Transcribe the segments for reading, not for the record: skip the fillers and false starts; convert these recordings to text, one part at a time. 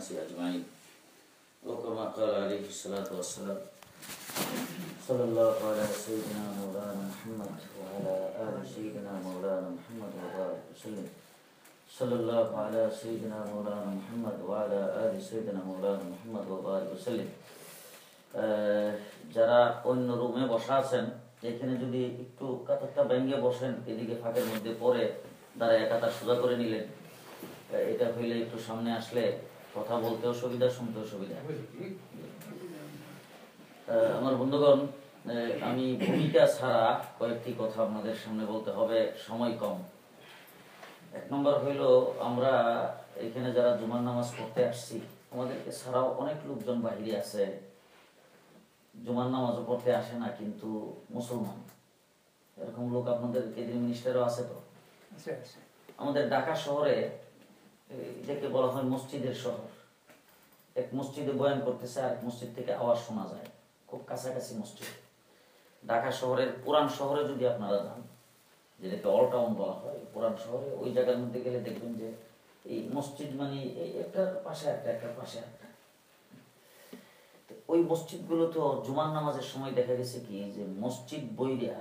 والناس أجمعين وكما قال عليه الصلاة والسلام صلى الله على سيدنا مولانا محمد وعلى آل سيدنا مولانا محمد وبارك وسلم صلى الله على سيدنا مولانا محمد وعلى آل سيدنا مولانا محمد وبارك وسلم যারা অন্য রুমে বসা আছেন এখানে যদি একটু কাতারটা ভেঙে বসেন এদিকে ফাঁকের মধ্যে পড়ে দাঁড়ায় কাতার সোজা করে নিলেন এটা হইলে একটু সামনে আসলে কথা বলতেও সুবিধা শুনতেও সুবিধা। আমার বন্ধুগণ, আমি ভূমিকা ছাড়া কয়েকটি কথা আপনাদের সামনে বলতে হবে, সময় কম। এক নম্বর হইল, আমরা এখানে যারা জুমার নামাজ পড়তে আসছি আমাদেরকে ছাড়াও অনেক লোকজন বাহিরে আছে, জুমার নামাজও পড়তে আসে না কিন্তু মুসলমান। এরকম লোক আপনাদের কেন্দ্রীয় মিনিস্টারও আছে তো? আমাদের ঢাকা শহরে এটাকে বলা হয় মসজিদের শহর। এক মসজিদে বয়ান করতেছে আর এক মসজিদ থেকে আওয়াজ শোনা যায়, খুব কাছাকাছি মসজিদ। ঢাকা শহরের পুরান শহরে যদি আপনারা যান, যেটাকে অল টাউন বলা হয়, পুরান শহরে ওই জায়গার মধ্যে গেলে দেখবেন যে এই মসজিদ মানে একটার পাশে একটা, একটার পাশে একটা। ওই মসজিদগুলো তো জুমার নামাজের সময় দেখা গেছে কি যে মসজিদ বইরা,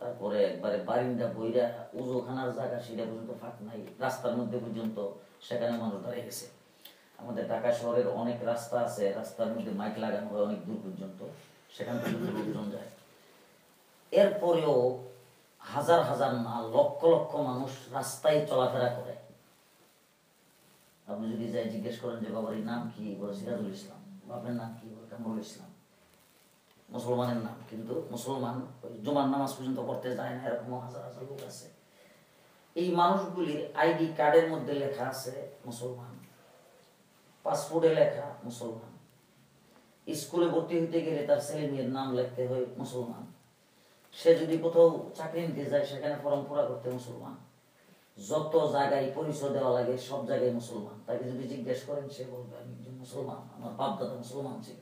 তারপরে একবারে বারিন্দা বইরা, উজুখানার জায়গা সেটা পর্যন্ত ফাঁক নাই, রাস্তার মধ্যে পর্যন্ত সেখানে মানুষ দাঁড়িয়ে গেছে। আমাদের ঢাকা শহরের অনেক রাস্তা আছে, রাস্তার মধ্যে মাইক লাগানো হয় অনেক দূর পর্যন্ত, সেখান পর্যন্ত লোকজন যায়। এরপরেও হাজার হাজার না লক্ষ লক্ষ মানুষ রাস্তায় চলাফেরা করে। আপনি যদি যাই জিজ্ঞেস করেন যে বাবার নাম কি, বলে সিরাজুল ইসলাম। বাপের নাম কি, বলে কামরুল ইসলাম। মুসলমানের নাম, কিন্তু মুসলমান জুমার নামাজ পর্যন্ত পড়তে যায় না, এরকম হাজার হাজার লোক আছে। এই মানুষগুলির আইডি কার্ডের মধ্যে লেখা আছে মুসলমান, পাসপোর্টে লেখা মুসলমান, স্কুলে ভর্তি হইতে গেলে তার ছেলে মেয়ের নাম লিখতে হয় মুসলমান, সে যদি কোথাও চাকরি নিতে যায় সেখানে ফর্ম পুরা করতে মুসলমান, যত জায়গায় পরিচয় দেওয়া লাগে সব জায়গায় মুসলমান। তাকে যদি জিজ্ঞেস করেন সে বলবে আমি একজন মুসলমান, আমার বাপ দাদা মুসলমান ছিল,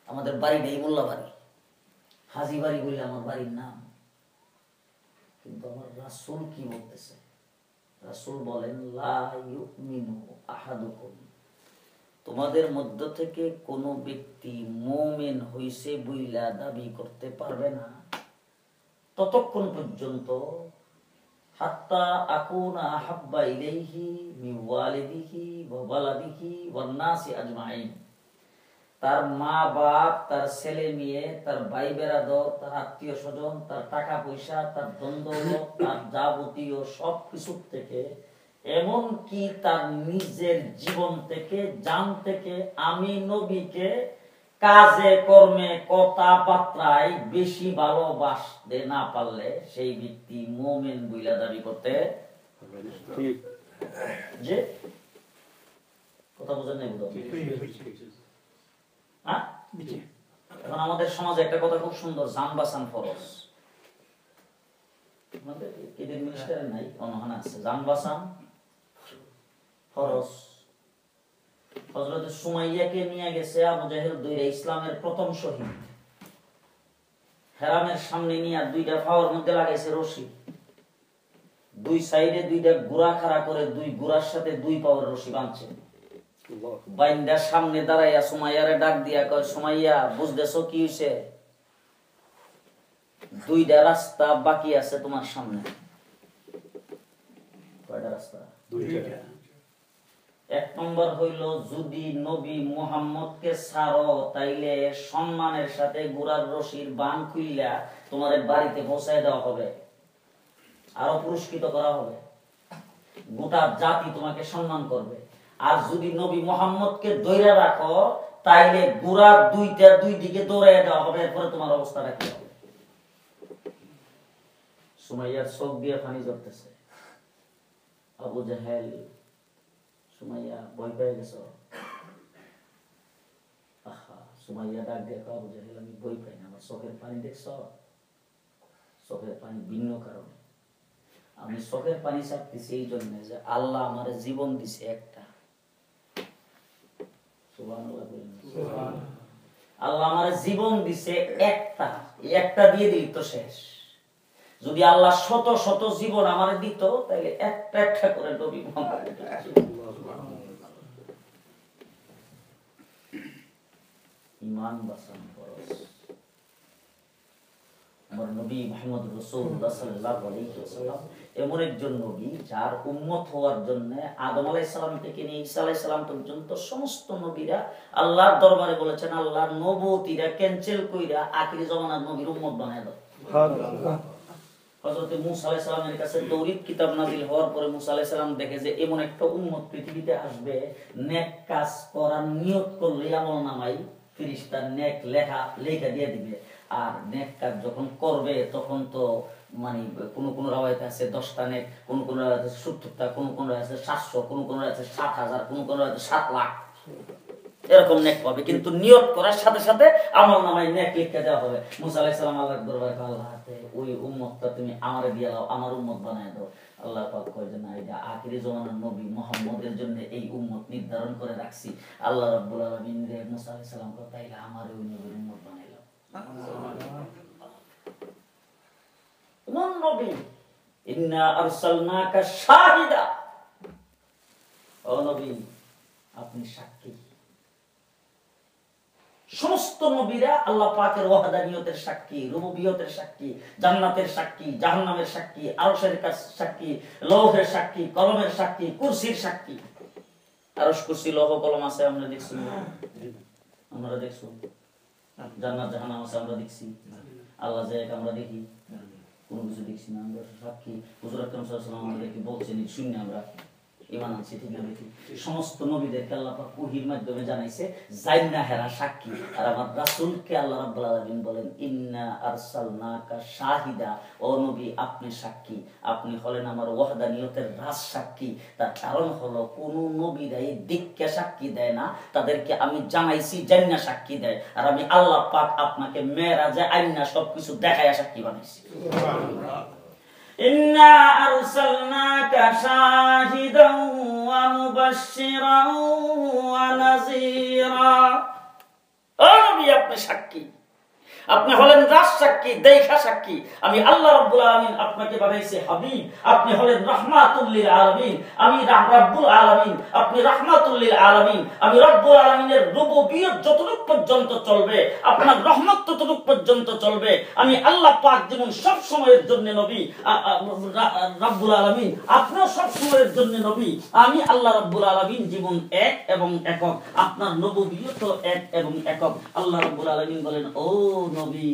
আমাদের বাড়ি নেই মোল্লা বাড়ি, হাজি বাড়ি বলে আমার বাড়ির নাম। কিন্তু আমার রাসূল কি বলতেছে? রাসূল বলেন লা ইউমিনু আহাদুকুম, তোমাদের মধ্য থেকে কোনো ব্যক্তি মুমিন হইছে বইলা দাবি করতে পারবে না ততক্ষণ পর্যন্ত হাত্তা আকুনা আহাব্বা ইলাইহি মিন ওয়ালিদিহি ওয়া ওয়ালাদিহি ওয়ান নাসি আজমাইন, তার মা বাপ, তার ছেলে মেয়ে, তার ভাই বেরাদর, তার আত্মীয় স্বজন, তার টাকা পয়সা, তার ধন দৌলত, তার যাবতীয় সবকিছু থেকে, এমনকি তার নিজের জীবন থেকে, জান থেকে আমি নবীকে কাজে কর্মে কথাবার্তায় বেশি ভালোবাসতে না পারলে সেই ব্যক্তি মুমিন বইলা দাবি করতে ঠিক। যে কথা বুঝেন নাই বুঝুন। এখন আমাদের সমাজে একটা কথা খুব সুন্দর, জান বাঁচান ফরজ। আমাদের এদের মিনিস্টারের নাই, অনহানা আছে, জান বাঁচান ফরজ। হযরত সুমাইয়াকে নিয়ে গেছে আবু জাহেল দুইটা, ইসলামের প্রথম শহীদ। হেরামের সামনে নিয়ে দুইটা পাওয়ার মধ্যে লাগাইছে রশি, দুই সাইডে দুইটা গুড়া খাড়া করে দুই গুড়ার সাথে দুই পাওয়ার রশি বাঁধছে। বাইন্দার সামনে দাঁড়াইয়া সুমাইয়ারে ডাক দিয়া কয়, সুমাইয়া বুঝতেছো কি হইছে? দুইটা রাস্তা বাকি আছে তোমার সামনে। কয়টা রাস্তা? দুইটা। এক নম্বর হইল, যদি নবী মুহাম্মদকে ছাড়ো তাইলে সম্মানের সাথে গুড়ার রশির বান খুইলা তোমাদের বাড়িতে পৌঁছায় দেওয়া হবে, আরো পুরস্কৃত করা হবে, গোটা জাতি তোমাকে সম্মান করবে। আর যদি নবী মুহাম্মদকে ধইরা রাখো তাইলে গুড়ার দুইটা দুই দিকে দৌড়াইয়া দেওয়া হবে, এরপরে তোমার অবস্থাটা কি হবে? সুমাইয়ার চোখ দিয়ে পানি ঝরতেছে। আবু জাহেল, সুমাইয়া ভয় পেয়ে গেছ? আহা, সুমাইয়া ডাক দেখো, আবু জাহেল আমি ভয় পাই না, আমার চোখের পানি দেখছ? চোখের পানি ভিন্ন কারণে। আমি চোখের পানি ছাড়তেছি এই জন্য যে আল্লাহ আমার জীবন দিছে একটা। আল্লাহ আমার জীবন দিছে একটা, একটা দিয়ে দিল তো শেষ। যদি আল্লাহ শত শত জীবন আমার দিত তাহলে একটা একটা করে নবী মুহাম্মদ। ইমান বাঁচানো ফরজ। আমার নবী মুহাম্মদ রাসূলুল্লাহ সাল্লাল্লাহু আলাইহি ওয়াসাল্লাম এমন একজন নবী যার উম্মত হওয়ার জন্য আদম আলাইহিস সালাম থেকে নিয়ে ঈসা আলাইহিস সালাম পর্যন্ত সমস্ত নবীরা আল্লাহর দরবারে বলেছেন আল্লাহর নবুয়তিরা ক্যান্সেল কইরা আখিরি জামানার নবীর উম্মত বানায় দাও। সুবহানাল্লাহ। হযরত মূসা আলাইহিস সালামের কাছে তাওরীত কিতাব নাযিল হওয়ার পরে মূসা আলাইহিস সালাম দেখে যে এমন একটা উম্মত পৃথিবীতে আসবে নেক কাজ করার নিয়ত করলে আমলনামায় ফেরেশতা নেক লেখা দিয়ে দিবে। আর নেক কাজ যখন করবে তখন তো মানে কোন রাওয়ায়াতে আছে 10টা নেক, কোন রাওয়ায়াতে 70টা, কোন রাওয়ায়াতে 700, কোন রাওয়ায়াতে 7000, কোন রাওয়ায়াতে 7 লাখ এরকম নেক পাবে। কিন্তু নিয়ত করার সাথে সাথে আমলনামায় নেক লিখে দেওয়া হবে। মুসা আলাইহিস সালাম আল্লাহর দরবারে আল্লাহতে ওই উম্মতটা তুমি আমারে দিয়ে দাও, আমার উম্মত বানায় দাও। আল্লাহ পাক কয় যে না, এটা আখিরি জামানার নবী মুহাম্মদের জন্য এই উম্মত নির্ধারণ করে রাখছি। আল্লাহ রাব্বুল আলামিন রে মুসা আলাইহিস সালাম কয় তাইলে আমারে ওই নবীর উম্মত বানাইলো। কোন নবী? ইন্না আরসালনাকা শাহিদা, ও নবী আপনি সাক্ষী। সমস্ত নবীরা আল্লাহ পাকের ওয়াহদানিয়তের সাক্ষী, রুবুবিয়তের সাক্ষী, জান্নাতের সাক্ষী, জাহান্নামের সাক্ষী, আরশের সাক্ষী, লৌহের সাক্ষী, কলমের সাক্ষী, কুরসির সাক্ষী। আরশ, কুরসি, লৌহ, কলম আছে আমরা দেখছি, আমরা দেখছি। জান্নাত জাহান্নাম আছে আমরা দেখছি। আল্লাহ যে এক আমরা দেখি, কোন কিছু দেখছি না। আমরা সাক্ষী হুজুর আকরাম সাল্লাল্লাহু আলাইহি ওয়াসাল্লাম আমাদেরকে বলছেন, শুনি আমরা ঈমান আনছি, ঠিক না দেখি। সমস্ত নবীদেরকে আল্লাহ পাক ওহীর মাধ্যমে জানাইছে জাইন্না হেরা সাক্ষী। আর আমার রাসূলকে আল্লাহ রাব্বুল আলামিন বলেন ইন্না আরসালনাকা শাহিদা, ও নবী আপনি সাক্ষী, আপনি হলেন আমার ওয়াহদানিয়তের রাজ সাক্ষী। তার কারণ হলো কোন নবীরাই দিককে সাক্ষী দেয় না, তাদেরকে আমি জানাইছি জাইন্না সাক্ষী দেয়। আর আমি আল্লাহ পাক আপনাকে মেরাজে আইনা সবকিছু দেখায়া সাক্ষী বানাইছি। সুবহানাল্লাহ। ইন্না আরসালনাকা শাহিদান ওয়া মুবাশশিরান ওয়া নাযীরা, ও নবী আপনি সাক্ষী, আপনি হলেন রাজ সাক্ষী, দেখা সাক্ষী। আমি আল্লাহ রাব্বুল আলামিন আপনাকে বানাইছি হাবিব, আপনি হলেন রাহমাতুল লিল আলামিন। আমি রাব্বুল আলামিন, আপনি রাহমাতুল লিল আলামিন। আমি রব্বুল আলামিনের রুবুবিয়ত যতটুকু পর্যন্ত চলবে, আপনার রহমত ততটুকু পর্যন্ত চলবে। আমি আল্লাহ পাক যেমন সব সময়ের জন্য নবী, রব্বুল আলামিন আপনিও সব সময়ের জন্য নবী। আমি আল্লাহ রাব্বুল আলামিন জীবন এক এবং একক, আপনার নবুবিয়ত এক এবং একক। আল্লাহ রাব্বুল আলামিন বলেন ও নবী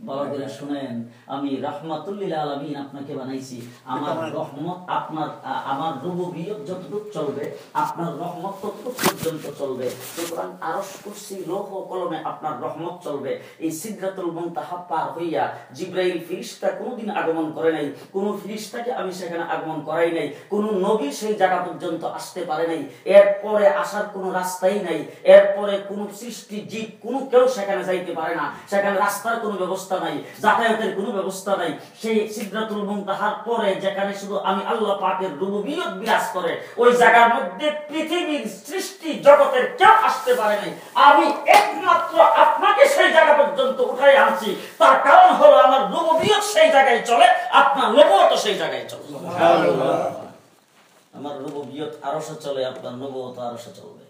ভালো করে শুনেন, আমি রাহমাতুল লিল আলামিন আপনাকে বানাইছি। আমার রহমত আপনার, আমার রুবুবিয়ত যতটুকু চলবে আপনার রহমত ততটুকু পর্যন্ত চলবে। সুতরাং আরশ, কুরসি, লৌহ, কলমে আপনার রহমত চলবে। এই সিদরাতুল মুনতাহা পার হইয়া জিবরাইল ফেরেশতা কোনদিন আগমন করে নাই, কোন ফেরেশতাকে আমি সেখানে আগমন করাই নাই, কোন নবী সেই জায়গা পর্যন্ত আসতে পারে নাই। এরপরে আসার কোন রাস্তাই নাই, এরপরে কোন সৃষ্টি জীব কোন কেউ সেখানে যাইতে পারে না। সেখানে রাস্তার কোনো ব্যবস্থা নাই, যাতায়াতের কোনো ব্যবস্থা নাই। সেই সিদরাতুল মুনতাহার পরে যেখানে শুধু আমি আল্লাহ পাকের রুবুবিয়ত বিরাজ করে, ওই জায়গার মধ্যে পৃথিবীর সৃষ্টি জগতের কেউ আসতে পারে নাই। আমি একমাত্র আপনাকে সেই জায়গা পর্যন্ত উঠাই আনছি। তার কারণ হলো আমার রুবুবিয়ত সেই জায়গায় চলে, আপনার নবুয়ত সেই জায়গায় চলে। সুবহানাল্লাহ। আমার রুবুবিয়ত আরশে চলে, আপনার নবুয়ত আরশে চলবে।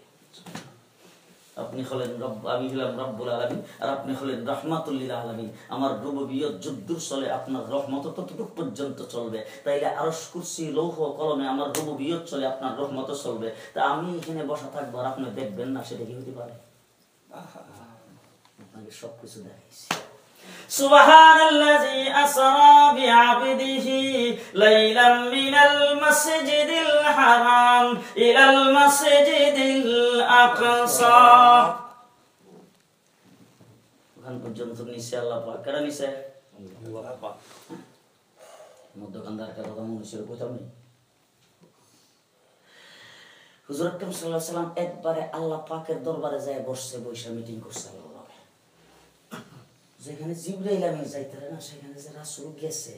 আপনি হলেন রব, আমি হলাম রব্বুল আলামিন, আর আপনি হলেন রাহমাতুল লিল আলামিন। আমার রুবুবিয়ত যদ্দূর চলে আপনার রহমত ততটুকু পর্যন্ত চলবে। তাইলে আরশ, কুরসি, লৌহ, কলমে আমার রুবুবিয়ত চলে, আপনার রহমত চলবে। তা আমি এখানে বসা থাকবো আর আপনি দেখবেন না, সেটা কি হতে পারে? আপনাকে সবকিছু দেখাইছি। সুবহানাল্লাযী আসরা বিআবদিহি লাইলাম মিনাল মাসজিদিল হারাম ইলাল মাসজিদিল আকসা। ওখান পর্যন্ত নিচে আল্লাহ পাক কেন নিচে? আল্লাহ পাক। মধ্যখানদার কথা মনে ছিল কোথাও নেই। হুজুর আকরাম সাল্লাল্লাহু আলাইহি ওয়াসাল্লাম একবারে আল্লাহ পাকের দরবারে যায় বসে, বসে মিটিং করছে। যেখানে জিবরাইল আমিন যাইতে না, সেখানে যে রাসূল গেছে,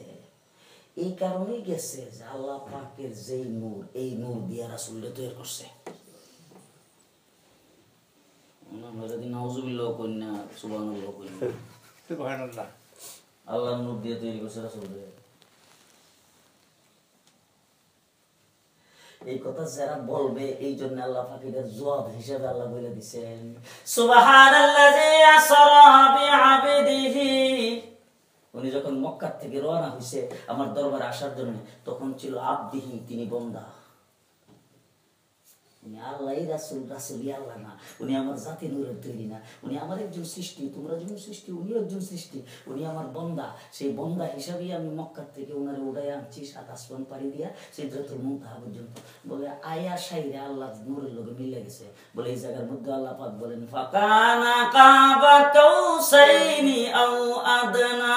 এই কারণেই গেছে যে আল্লাহ পাকের যেই নূর, এই নূর দিয়ে রাসূলকে তৈরি করছে। আমরা যদি নাউজুবিল্লাহ কই না, সুবহানাল্লাহ কই না, সুবহানাল্লাহ, আল্লাহর নূর দিয়ে তৈরি করছে রাসূলকে। এই কথা যারা বলবে এই জন্য আল্লাহ পাক এটা জবাব হিসেবে আল্লাহ বলে দিবেন সুবহানাল্লাযী আসরা বিআবদিহি। উনি যখন মক্কা থেকে রওনা হইছে আমার দরবারে আসার জন্য, তখন ছিল আবদিহি, তিনি বান্দা। উনি আল্লাহই রাসূল, রাসূলই আল্লাহ না। উনি আমার জাতি নূরের তৈরি না। উনি আমার একজন সৃষ্টি, তোমরা যেমন সৃষ্টি, উনি একজন সৃষ্টি। উনি আমার বান্দা। সেই বান্দা হিসাবেই আমি মক্কা থেকে ওনারে উড়াই আনছি 7 আসমান পাড়ি দিয়া সিদরাতুল মুনতাহা পর্যন্ত। বলে আয়া শাইরে আল্লাহ নূরের লগে মিলে গেছে। বলে এই জায়গার মধ্যে আল্লাহ পাক বলেন ফাকানা কাবা কাউসাইনি আও আদনা।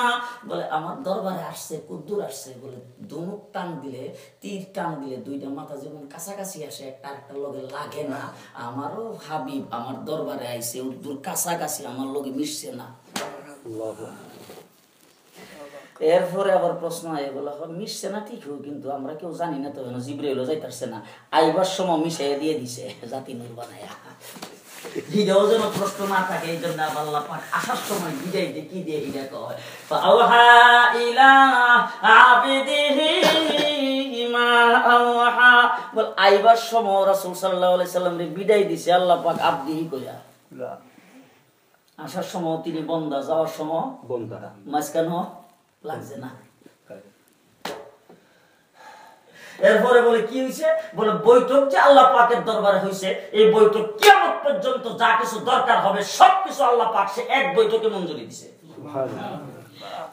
বলে আমার দরবারে আসছে, কুদ্দুর আসছে। বলে ধনুক টান দিলে, তীর টান দিলে দুইটা মাথা যেমন কাছাকাছি আসে, একটা আরেকটা লগে লাগে না। আমারও হাবিব আমার দরবারে আইছে, উদ্দুর কাছাকাছি আমার লগে মিশছে না। এরপরে আবার প্রশ্ন হয়, বলা হয় মিশছে না ঠিক হোক, কিন্তু আমরা কেউ জানি না তো, জিবরাইল যাইতারছে না, আইবার সময় মিশাইয়া দিয়ে দিছে জাতি নূর বানায়া। হিডাও যেন প্রশ্ন না থাকে, এই জন্য আল্লাহ পাক আসার সময় বিদায় দিয়ে কি দিয়ে হিডা কয় ফাআওহা ইলা আবদিহি মা আওহা। বল আইবার সময় রাসূল সাল্লাল্লাহু আলাইহি সাল্লাম রে বিদায় দিছে আল্লাহ পাক আবদিহি কইয়া। আসার সময় তিনি বান্দা, যাওয়ার সময় বান্দা, মাঝখানে লাগছে না। এরপরে বলে কি হইছে, বলে বৈঠক যে আল্লাহ পাকের দরবারে হইছে, এই বৈঠক কিয়ামত পর্যন্ত যা কিছু দরকার হবে সবকিছু আল্লাহ পাক সে এক বৈঠকে মঞ্জুরি দিছে। সুবহানাল্লাহ।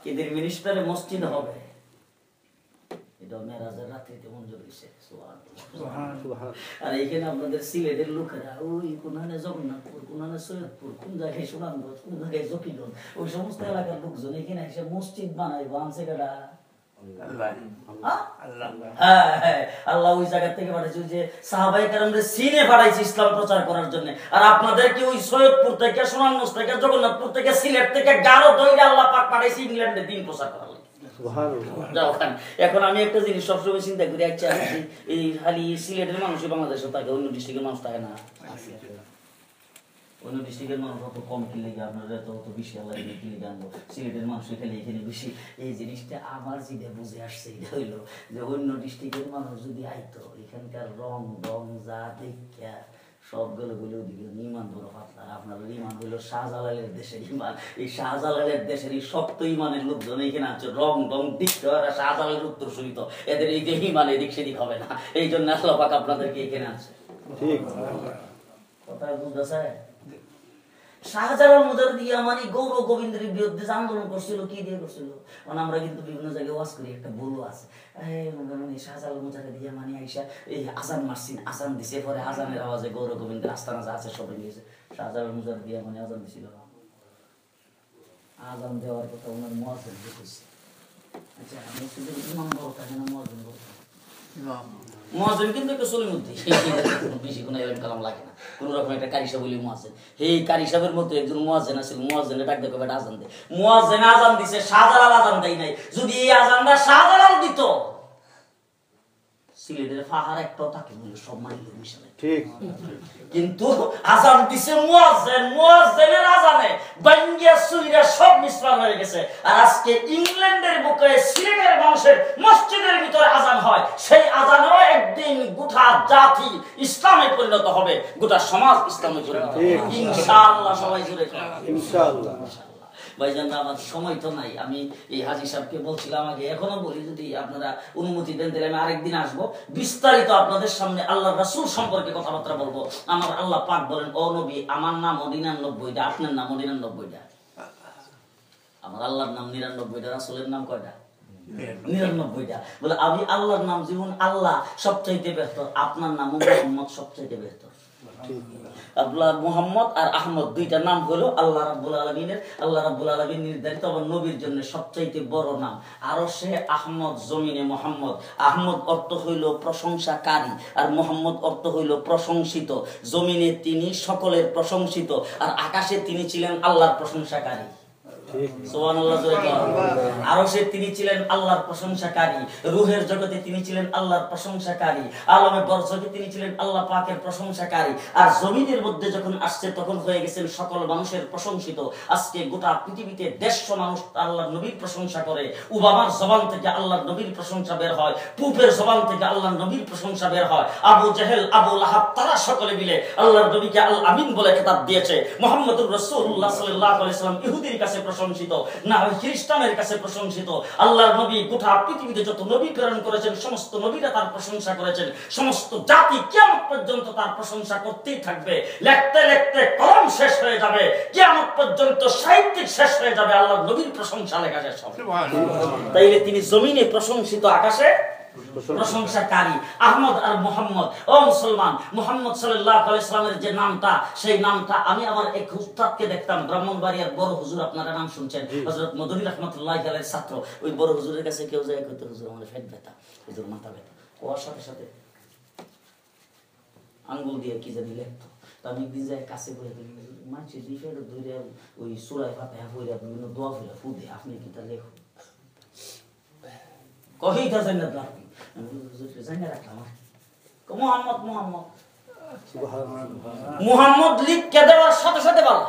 কিদের মিনিস্টারে মসজিদ হবে, এটা মেরাজের রাত্রিতে মঞ্জুর হইছে। সুবহানাল্লাহ। আর এখানে আপনাদের সিলেটের লোকেরা ওই কোনানে জগন্নাথপুর, কোনানে সৈয়দপুর, কোন জায়গায় সুনামগঞ্জ, কোন জায়গায় জকিগঞ্জ, ওই সমস্ত এলাকার লোকজন এখানে এসে মসজিদ বানাইব, আনছে কেডা? আল্লাহ ওই জায়গা থেকে পাঠাইছে, যে সাহাবায়ে কেরামরে সিনে পাঠাইছে ইসলাম প্রচার করার জন্য। আর আপনাদেরকে ওই সৈয়দপুর থেকে, সুনামগঞ্জ থেকে, জগন্নাথপুর থেকে, সিলেট থেকে গারো দইরা আল্লাহ পাক পাঠাইছে ইংল্যান্ডে দিন প্রচার করার। এখন আমি একটা জিনিস সবসময় চিন্তা করি, আচ্ছা এই খালি সিলেটের মানুষই বাংলাদেশে থাকে, অন্য ডিস্ট্রিক্টের মানুষ থাকে না? অন্য ডিস্ট্রিক্টের মানুষ অত কম কিনে গিয়ে আপনারা তো অত বেশি আল্লাহ কিনে আনবো, সিলেটের মানুষ খেলে এখানে বেশি। এই জিনিসটা আমার যেটা বুঝে আসছে এটা হইলো যে অন্য ডিস্ট্রিক্টের মানুষ যদি আইতো, এখানকার রং রং যা দেখা সবগুলো বলে ওদিকে ইমান বড় পাতলা। আপনার ইমান হইলো শাহজালালের দেশের ইমান। এই শাহজালালের দেশের এই শক্ত ইমানের লোকজন এখানে আছে, রং রং দেখতে ওরা শাহজালালের উত্তর সুরিত, এদের এই যে ইমান এদিক সেদিক হবে না। এই জন্য আল্লাহ পাক আপনাদেরকে এখানে আছে। ঠিক কথা বুঝতেছে? শাহজালাল মুজাহিদ ইয়ামানি গৌর গোবিন্দের বিরুদ্ধে আন্দোলন করছিল, কি দিয়ে করছিল? মানে আমরা কিন্তু বিভিন্ন জায়গায় ওয়াজ করি, একটা বলু আছে শাহজালাল মুজাহিদ ইয়ামানি আইসা এই আজান মারছিন, আজান দিছে, পরে আজানের আওয়াজে গৌর গোবিন্দের আস্তানা যা আছে সবাই নিয়েছে। শাহজালাল মুজাহিদ ইয়ামানি আজান দিছিল, আজান দেওয়ার কথা ওনার মুয়াজ্জিন বলছে। আচ্ছা মসজিদের ইমাম বড় থাকে না মুয়াজ্জিন বড়? মুয়াজ্জিন কিন্তু একটা চুলের মধ্যে বেশি কোনো এলেম কালাম লাগে না, কোন রকম একটা কারি সাহেব বলি মুয়াজ্জিন। এই কারি সাহেবের মতো একজন মুয়াজ্জিন আছে, মুয়াজ্জিনের ডাক দেখো বেটা আজান দে। মুয়াজ্জিন আজান দিছে, শাহজালাল আজান দেয় নাই। যদি এই আজানটা শাহজালাল দিত, সিলেটের পাহাড় একটাও থাকে বলে সব মাইল মিশালে। ঠিক। কিন্তু আজান দিছে মুয়াজ্জিন, মুয়াজ্জিনের আজানে বাঙ্গিয়া সুইরা সব মিশ্রণ হয়ে গেছে। আর আজকে ইংল্যান্ডের বুকে সিলেটের মানুষের মসজিদের ভিতরে আজান হয়, সেই আজানেও একদিন গোটা জাতি ইসলামে পরিণত হবে, গোটা সমাজ ইসলামে পরিণত হবে ইনশাআল্লাহ। সবাই জুড়ে ইনশাআল্লাহ। ভাইজান আমার সময় তো নাই, আমি এই হাজী সাহেবকে বলছিলাম আগে, এখনো বলি যদি আপনারা অনুমতি দেন তাহলে আমি আরেকদিন আসবো, বিস্তারিত আপনাদের সামনে আল্লাহ রাসূল সম্পর্কে কথাবার্তা বলবো। আমার আল্লাহ পাক বলেন, ও নবী আমার নাম 99টা, আপনার নাম 99টা। আমার আল্লাহর নাম 99টা, রাসূলের নাম কয়টা? 99টা। বলে আমি আল্লাহর নাম যেমন আল্লাহ সবচাইতে বেহতর, আপনার নাম মুহাম্মদ সবচাইতে বেহতর। আব্দুল্লাহ মুহাম্মদ আর আহমদ দুইটা নাম হলো আল্লাহ রাব্বুল আলামিনের। আল্লাহ রাব্বুল আলামিন নির্ধারিত আমার নবীর জন্য সবচাইতে বড় নাম। আরশে আহমদ, জমিনে মুহাম্মদ। আহমদ অর্থ হইল প্রশংসাকারী, আর মুহাম্মদ অর্থ হইল প্রশংসিত। জমিনে তিনি সকলের প্রশংসিত, আর আকাশে তিনি ছিলেন আল্লাহর প্রশংসাকারী। সুবহানাল্লাহ। আরশে তিনি ছিলেন আল্লাহর প্রশংসাকারী, রূহের জগতে তিনি ছিলেন আল্লাহর প্রশংসাকারী, আলমে বরজখে তিনি ছিলেন আল্লাহ পাকের প্রশংসাকারী, আর জমিনের মধ্যে যখন আসছে তখন হয়ে গেছেন সকল মানুষের প্রশংসিত। আজকে গোটা পৃথিবীতে 150 মানুষ আল্লাহর নবীর প্রশংসা করে। ওবামার জবান থেকে আল্লাহর নবীর প্রশংসা বের হয়, পুপের জবান থেকে আল্লাহর নবীর প্রশংসা বের হয়। আবু জেহেল, আবু লাহাব তারা সকলে মিলে আল্লাহর নবীকে আল আমিন বলে খেতাব দিয়েছে। মুহাম্মদুর রাসূলুল্লাহ সাল্লাল্লাহু আলাইহি ওয়াসাল্লাম ইহুদির কাছে প্রশংসিত, না হয় খ্রিস্টানের কাছে প্রশংসিত। আল্লাহর নবী গোটা পৃথিবীতে যত নবী প্রেরণ করেছেন সমস্ত নবীরা তার প্রশংসা করেছেন। সমস্ত জাতি কিয়ামত পর্যন্ত তার প্রশংসা করতেই থাকবে। লিখতে লিখতে কলম শেষ হয়ে যাবে, কিয়ামত পর্যন্ত সাহিত্যিক শেষ হয়ে যাবে, আল্লাহর নবীর প্রশংসা লেখা শেষ হবে। তাইলে তিনি জমিনে প্রশংসিত, আকাশে প্রশংসাকারী। আহমদ আর মুহাম্মদ, ও মুসলমান, মুহাম্মদ সাল্লাল্লাহু আলাইহি সাল্লামের যে নামটা, সেই নামটা আমি আমার এক উস্তাদকে দেখতাম, ব্রাহ্মণবাড়িয়ার বড় হুজুর, আপনারা নাম শুনছেন, হযরত মদনী রাহমাতুল্লাহি আলাইহির ছাত্র। ওই বড় হুজুরের কাছে কেউ যায় কইতে, হুজুর আমার পেট ব্যথা, হুজুর মাথা ব্যথা, ওর সাথে সাথে আঙ্গুল দিয়ে কি জানি লিখতো। তো আমি একদিন যাই কাছে বলে দিই, মানুষের বিষয়টা ধরে ওই সূরা ফাতিহা পড়ে বিভিন্ন দোয়া পড়ে ফুদে, আপনি কি তা লেখো কহিই তা জান্নাত লাগবে। মুহাম্মদ লিখকে দেওয়ার সাথে সাথে বলা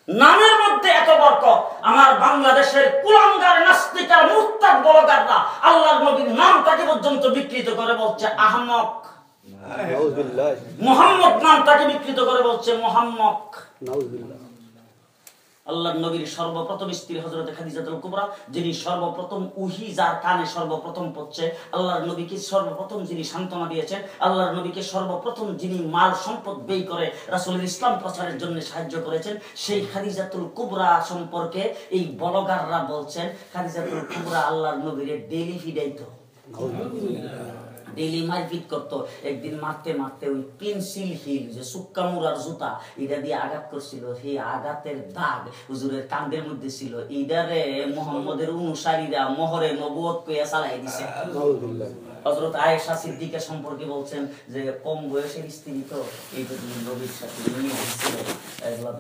নামের মধ্যে এত বরকত। আমার বাংলাদেশের কুলাঙ্গার নাস্তিকার মুরতাদ বলগাররা আল্লাহর নবীর নামটাকে পর্যন্ত বিকৃত করে বলছে আহমক। মুহাম্মদ নামটাকে বিকৃত করে বলছে মুহাম্মক। আল্লাহর নবীর সর্বপ্রথম স্ত্রী হযরত খাদিজাতুল কুবরা, যিনি সর্বপ্রথম ওহী যার কানে সর্বপ্রথম পড়ছে, আল্লাহর নবীকে সর্বপ্রথম যিনি সান্ত্বনা দিয়েছেন, আল্লাহর নবীকে সর্বপ্রথম যিনি মাল সম্পদ ব্যয় করে রাসূলের ইসলাম প্রচারের জন্য সাহায্য করেছেন, সেই খাদিজাতুল কুবরা সম্পর্কে এই ব্লগাররা বলছেন খাদিজাতুল কুবরা আল্লাহর নবীর ডেইলি ফিডাইতো, ডেইলি মারপিট করতো। একদিন মারতে মারতে ওই পেন্সিল হিল যে সুক্কামুরার জুতা এটা দিয়ে আঘাত করছিল, সেই আঘাতের দাগ হুজুরের কাঁধের মধ্যে ছিল। এইটারে মুহাম্মদের অনুসারীরা মোহরে নবুয়ত কইয়া চালাই দিছে। হযরত আয়েশা সিদ্দিকা সম্পর্কে বলছেন যে কম বয়সের স্ত্রী তো এই নবীর সাথে নিয়ে আসছিল।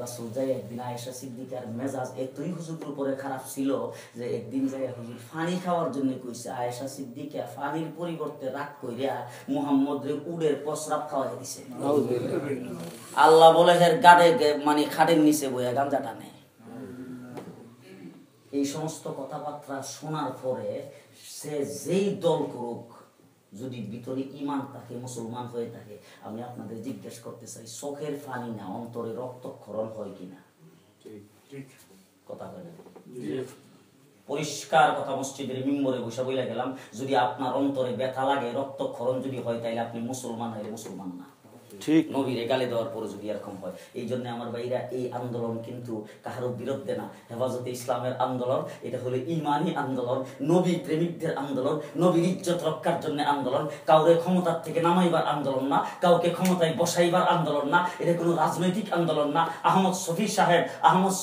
রাসূল যাই একদিন আয়েশা সিদ্দিকার মেজাজ এতই হুজুরের উপরে খারাপ ছিল যে একদিন যাই হুজুর পানি খাওয়ার জন্য কইছে। আয়েশা সিদ্দিকা পানির পরিবর্তে রাগ কইরা মুহাম্মদের উডের প্রস্রাব খাওয়াই দিছে। আল্লাহ বলে এর গাড়ে মানে খাটের নিচে বইয়া গাঁজা টানে। এই সমস্ত কথাবার্তা শোনার পরে সে যেই দল করুক, যদি ভিতরে ঈমান থাকে, মুসলমান হয়ে থাকে, আমি আপনাদের জিজ্ঞেস করতে চাই, চোখের পানি না অন্তরে রক্তক্ষরণ হয় কিনা? কথা বলেন পরিষ্কার কথা, মসজিদের মিম্বরে বসে বইলা গেলাম, যদি আপনার অন্তরে ব্যথা লাগে, রক্তক্ষরণ যদি হয়, তাইলে আপনি মুসলমান হইলে মুসলমান না। ঠিক নবীরে গালি দেওয়ার পরে যদি এরকম হয়। এই জন্য আমার ভাইরা, এই আন্দোলন কিন্তু কাহারও বিরুদ্ধে না, হেফাজতে ইসলামের আন্দোলন। এটা হলো ইমানি আন্দোলন, নবী প্রেমিকদের আন্দোলন, নবীর ইজ্জত রক্ষার জন্য আন্দোলন, কাউরে ক্ষমতার থেকে নামাইবার আন্দোলন না, কাউকে ক্ষমতায় বসাইবার আন্দোলন না, এটা কোনো রাজনৈতিক আন্দোলন না। আহমদ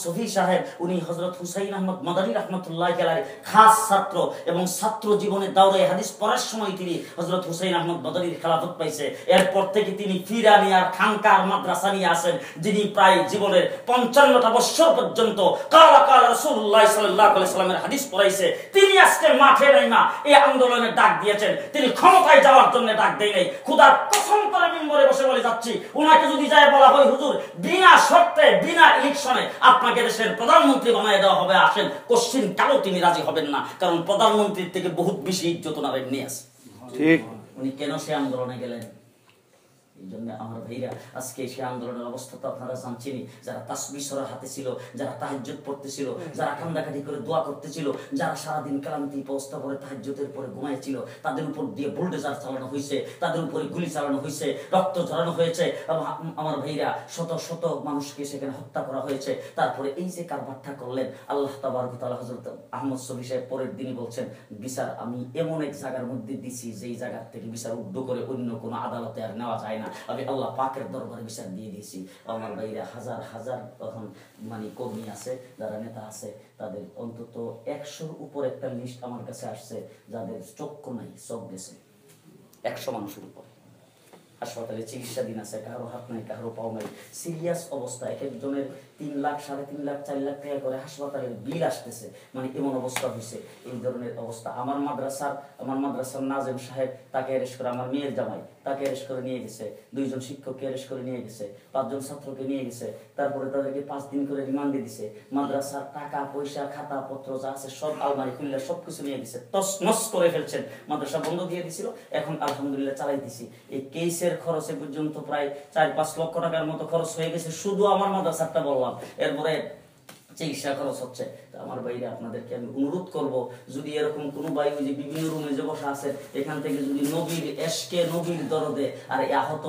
শফি সাহেব উনি হযরত হুসাইন আহমদ মাদানী রাহমাতুল্লাহি আলাইহি খাস ছাত্র, এবং ছাত্র জীবনে দাওরায়ে হাদিস পড়ার সময় তিনি হযরত হুসাইন আহমদ মাদানীর খেলাফত পাইছে। এরপর থেকে তিনি ফিরানিয়ার খানকার মাদ্রাসা নিয়ে আসেন, যিনি প্রায় জীবনের 55টা বছর পর্যন্ত কালা কালা রাসূলুল্লাহ সাল্লাল্লাহু আলাইহি সাল্লামের হাদিস পড়াইছে। তিনি আজকে মাঠে নাইমা এই আন্দোলনের ডাক দিয়েছেন। তিনি ক্ষমতায় যাওয়ার জন্য ডাক দেয় নাই, খোদার কসম করে মিম্বরে বসে বলে যাচ্ছি, উনাকে যদি যায় বলা হয় হুজুর বিনা শর্তে বিনা ইলেকশনে আপনাকে দেশের প্রধানমন্ত্রী বানিয়ে দেওয়া হবে, আসেন, কোশ্চিন কালো তিনি রাজি হবেন না, কারণ প্রধানমন্ত্রীর থেকে বহুত বেশি ইজ্জত ওনার নিয়ে আছে। ঠিক উনি কেন সে আন্দোলনে গেলেন? এই জন্য আমার ভাইরা, আজকে সে আন্দোলনের অবস্থা তো আপনারা জানছেনই। যারা তাসবিহ সরার হাতে ছিল, যারা তাহাজ্জুদ পড়তেছিল, যারা কান্দাকাটি করে দোয়া করতেছিল, যারা সারাদিন ক্লান্তি অবস্থা পরে তাহাজ্জুদের পরে ঘুমাইছিল, তাদের উপর দিয়ে বুলডোজার চালানো হয়েছে, তাদের উপরে গুলি চালানো হয়েছে, রক্ত ঝরানো হয়েছে। আমার ভাইরা, শত শত মানুষকে সেখানে হত্যা করা হয়েছে। তারপরে এই যে কারবারটা করলেন, আল্লাহ তাবারক ওয়া তাআলা হযরত আহমদ শফি সাহেব পরের দিনই বলছেন, বিচার আমি এমন এক জায়গার মধ্যে দিছি যেই জায়গা থেকে বিচার উদ্ধ করে অন্য কোনো আদালতে আর নেওয়া যায় না, আমি আল্লাহ পাকের দরবারে বিচার দিয়ে দিয়েছি। আমার ভাইরা, হাজার হাজার তখন মানে কর্মী আছে, যারা নেতা আছে, তাদের অন্তত 100-র উপর একটা লিস্ট আমার কাছে আসছে, যাদের চক্ষু নাই, চোখ গেছে 100 মানুষের উপর। হাসপাতালে চিকিৎসাধীন আছে, কারো হাত নাই, কারো পাও নাই, সিরিয়াস অবস্থা। এক একজনের 3 লাখ, 3.5 লাখ, 4 লাখ টাকা করে হাসপাতালের বিল আসতেছে, মানে এমন অবস্থা হয়েছে। এই ধরনের অবস্থা আমার মাদ্রাসার নাজেম সাহেব, তাকে অ্যারেস্ট করে, আমার মেয়ের জামাই তাকে অ্যারেস্ট করে নিয়ে গেছে, 2 জন শিক্ষককে অ্যারেস্ট করে নিয়ে গেছে, 5 জন ছাত্রকে নিয়ে গেছে, তারপরে তাদেরকে 5 দিন করে রিমান্ডে দিছে। মাদ্রাসার টাকা পয়সা খাতা পত্র যা আছে সব আলমারি খুললে সবকিছু নিয়ে গেছে, তছনছ করে ফেলছেন। মাদ্রাসা বন্ধ দিয়ে দিছিল, এখন আলহামদুলিল্লাহ চালাইতেছি। এই কেসের খরচে পর্যন্ত প্রায় 4-5 লক্ষ টাকার মতো খরচ হয়ে গেছে, শুধু আমার মাদ্রাসাটা বললাম। এরপরে চিকিৎসা খরচ হচ্ছে। আমার বাইরে আপনাদেরকে আমি অনুরোধ করব, যদি এরকম কোনো ভাই ওই যে বিভিন্ন রুমে যে বসা আছে, এখান থেকে যদি নবীর এশকে, নবীর দরদে আর আহত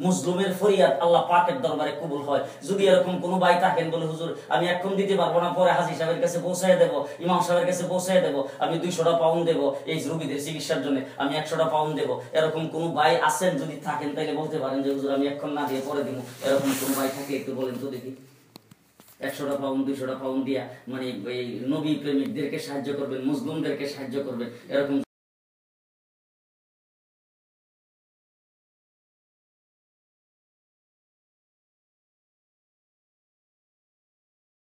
মজলুমের ফরিয়াদ আল্লাহ পাকের দরবারে কবুল হয়, যদি এরকম কোনো ভাই থাকেন বলে হুজুর আমি এখন দিতে পারবো না, পরে হাজী সাহেবের কাছে পৌঁছায় দেবো, ইমাম সাহেবের কাছে পৌঁছায় দেবো, আমি 200টা পাউন্ড দেবো এই রোগীদের চিকিৎসার জন্য, আমি 100টা পাউন্ড দেবো, এরকম কোনো ভাই আছেন যদি থাকেন তাইলে বলতে পারেন যে হুজুর আমি এখন না দিয়ে পরে দিব। এরকম কোনো ভাই থাকে একটু বলেন তো দেখি। 100টা পাউন্ড 200টা পাউন্ড দিয়া মানে এই নবী প্রেমিকদেরকে সাহায্য করবেন, মুসলিমদেরকে সাহায্য করবেন, এরকম